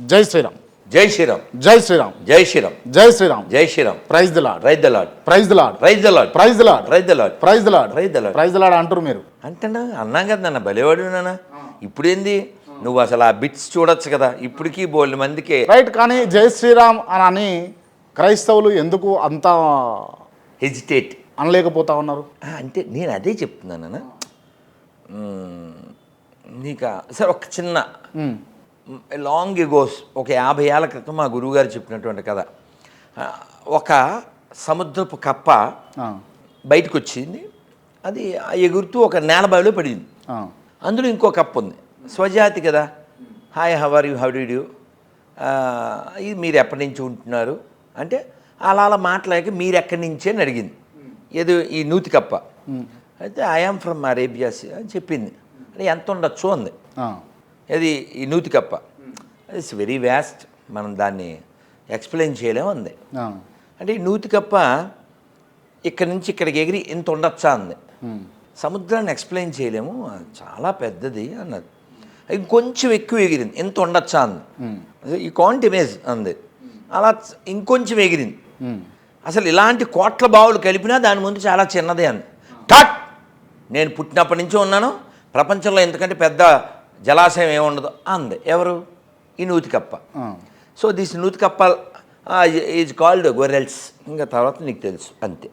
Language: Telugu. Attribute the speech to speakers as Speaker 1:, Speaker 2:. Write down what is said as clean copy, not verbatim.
Speaker 1: జై శ్రీరామ్.
Speaker 2: జై శ్రీరామ్.
Speaker 1: జై శ్రీరామ్.
Speaker 2: జై శ్రీరామ్.
Speaker 1: జై శ్రీరామ్.
Speaker 2: జై Shriram.
Speaker 1: Praise the Lord.
Speaker 2: Right the Lord.
Speaker 1: Praise the Lord.
Speaker 2: Right the Lord.
Speaker 1: Praise the Lord.
Speaker 2: Right the Lord.
Speaker 1: Praise the Lord.
Speaker 2: Right the Lord.
Speaker 1: Praise the Lord అంటారు మీరు.
Speaker 2: అంటేనా అన్నాం కదా నాన్న, భలేవాడు నాన్న. ఇప్పుడేంది నువ్వు అసలు ఆ బిట్స్ చూడొచ్చు కదా, ఇప్పటికీ బోల్డ్ మందికి.
Speaker 1: రైట్. కానీ జై శ్రీరామ్ అని క్రైస్తవులు ఎందుకు అంత
Speaker 2: హెజిటేట్
Speaker 1: అనలేకపోతా ఉన్నారు?
Speaker 2: అంటే నేను అదే చెప్తున్నాను నాన్న. నీకు సరే ఒక చిన్న లాంగ్ ఎగోస్, ఒక 50 ఏళ్ళ క్రితం మా గురువుగారు చెప్పినటువంటి కథ. ఒక సముద్రపు కప్ప బయటకు వచ్చింది, అది ఎగురుతూ ఒక నేలబావిలో పడింది. అందులో ఇంకో కప్ప ఉంది, స్వజాతి కదా. Hi, how are you, how do you, ఇది మీరు ఎప్పటి నుంచి ఉంటున్నారు అంటే అలా అలా మాట్లాడక మీరు ఎక్కడి నుంచి అని అడిగింది. ఏదో ఈ నూతి కప్ప అయితే ఐఆమ్ ఫ్రమ్ అరేబియాస్ అని చెప్పింది. అంటే ఎంత ఉండొచ్చు అంది. అది ఈ నూతి కప్ప. ఇట్స్ వెరీ వ్యాస్ట్, మనం దాన్ని ఎక్స్ప్లెయిన్ చేయలేము అంది. అంటే ఈ నూతి కప్ప ఇక్కడి నుంచి ఇక్కడికి ఎగిరి ఇంత ఉండొచ్చా అంది. సముద్రాన్ని ఎక్స్ప్లెయిన్ చేయలేము, చాలా పెద్దది అన్నది. ఇంకొంచెం ఎక్కువ ఎగిరింది, ఇంత ఉండొచ్చా అంది. ఈ కాంట్ ఇమేజ్ అంది. అలా ఇంకొంచెం ఎగిరింది. అసలు ఇలాంటి కోట్ల బావులు కలిపినా దాని ముందు చాలా చిన్నదే అంది. ఠట్, నేను పుట్టినప్పటి నుంచి ఉన్నాను, ప్రపంచంలో ఎందుకంటే పెద్ద జలాశయం ఏముండదు అంది. ఎవరు? ఈ నూతి కప్ప. సో దిస్ నూతి కప్ప ఈజ్ కాల్డ్ గొరెల్స్. ఇంకా తర్వాత నీకు తెలుసు అంతే.